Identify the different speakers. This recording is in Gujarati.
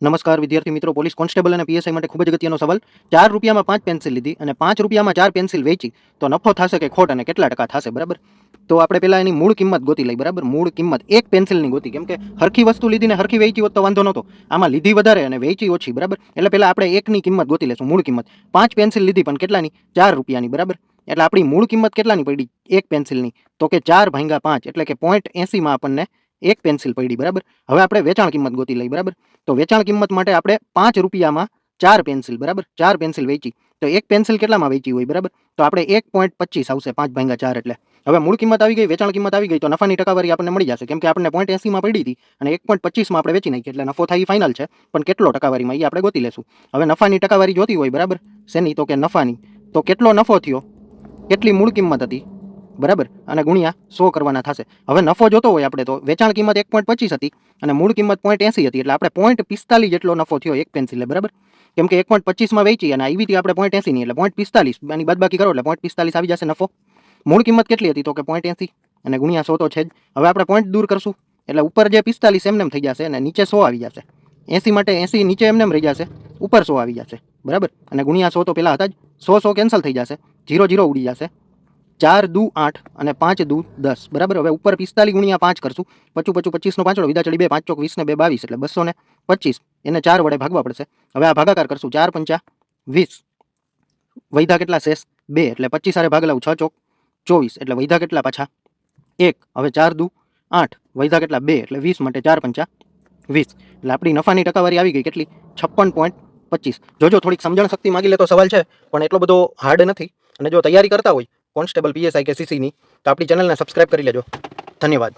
Speaker 1: નમસ્કાર વિદ્યાર્થી મિત્રો, પોલીસ કોન્સ્ટેબલ અને પીએસઆઈ માટે ખૂબ જ અગત્યનો સવાલ. 4 રૂપિયામાં 5 પેન્સિલ લીધી અને 5 રૂપિયામાં 4 પેન્સિલ વેચી તો નફો થશે કે ખોટ અને કેટલા ટકા થશે? બરાબર. તો આપણે પહેલા એની મૂળ કિંમત ગોતી લઈ. બરાબર, મૂળ કિંમત એક પેન્સિલની ગોતી, કેમ કે હરખી વસ્તુ લીધી ને હરખી વેચી હોત તો વાંધો નહોતો. આમાં લીધી વધારે અને વેચી ઓછી. બરાબર, એટલે પહેલા આપણે એકની કિંમત ગોતી લેશું, મૂળ કિંમત. 5 પેન્સિલ લીધી પણ કેટલાની? 4 રૂપિયાની. બરાબર, એટલે આપણી મૂળ કિંમત કેટલાની પડી એક પેન્સિલની? તો કે 4 ભાગ્યા 5 એટલે કે 0.80 માં આપણને એક પેન્સિલ પડી. બરાબર, હવે આપણે વેચાણ કિંમત ગોતી લઈ. બરાબર, તો વેચાણ કિંમત માટે આપણે 5 રૂપિયામાં 4 પેન્સિલ. બરાબર, 4 પેન્સિલ વેચી તો એક પેન્સિલ કેટલામાં વેચી હોય? બરાબર, તો આપણે 1.25 આવશે 5 ભાગ્યા 4 એટલે. હવે મૂળ કિંમત આવી ગઈ, વેચાણ કિંમત આવી ગઈ, તો નફાની ટકાવારી આપણને મળી જશે, કેમ કે આપણને 0.80 માં પડી હતી અને 1.25 માં આપણે વેચી નાખી, એટલે નફો થાય ફાઇનલ છે. પણ કેટલો ટકાવારીમાં એ આપણે ગોતી લેશું. હવે નફાની ટકાવારી જોતી હોય, બરાબર, શેની? તો કે નફાની. તો કેટલો નફો થયો, કેટલી મૂળ કિંમત હતી, બરાબર, અને ગુણ્યા 100 કરવાના થશે. હવે નફો જોતો હોય આપણે, તો વેચાણ કિંમત 1.25 હતી અને મૂળ કિંમત 0.80 હતી, એટલે આપણે 0.45 જેટલો નફો થયો એક પેન્સિલે. બરાબર, કેમ કે 1.25 માં વેચી અને આવી હતી આપણે 0.80 ની, એટલે 0.45 એની બાદબાકી કરો એટલે 0.45 આવી જશે નફો. મૂળ કિંમત કેટલી હતી? તો કે 0.80 અને ગુણ્યા 100 તો છે જ. હવે આપણે પોઈન્ટ દૂર કરશું એટલે ઉપર જે 45 એમનેમ થઈ જશે અને નીચે 100 આવી જશે. 80 માટે 80 નીચે એમનેમ રહી જશે, ઉપર 100 આવી જશે. બરાબર, અને ગુણ્યા 100 તો પેલા હતા જ. 100 કેન્સલ થઈ જશે, 0 ઉડી જશે. 4 દુ 8 અને 5 દુ 10. બરાબર, હવે ઉપર 45 ગુણ્યા 5 કરશું. 25 નો પાંચડો, વિધા ચડી 2, 5 ચોક 20 ને 2 22, એટલે 225. એને 4 વડે ભાગવા પડશે. હવે આ ભાગાકાર કરશું. 4 પંચા 20, વૈધા કેટલા શેષ? 2, એટલે 25 સારે ભાગ લાવું, 6 ચોક 24, એટલે વૈધા કેટલા પાછા? 1. હવે 4 દુ 8, વૈધા કેટલા? 2, એટલે 20 માટે 4 પંચા 20. એટલે આપણી નફાની ટકાવારી આવી ગઈ કેટલી? 56.25. જોજો, થોડીક સમજણ શક્તિ માગી લેતો સવાલ છે, પણ એટલો બધો હાર્ડ નથી. અને જો તૈયારી કરતા હોય કોન્સ્ટેબલ, પીએસઆઈ કે સીસીની, તો આપણી ચેનલને સબસ્ક્રાઇબ કરી લેજો. ધન્યવાદ.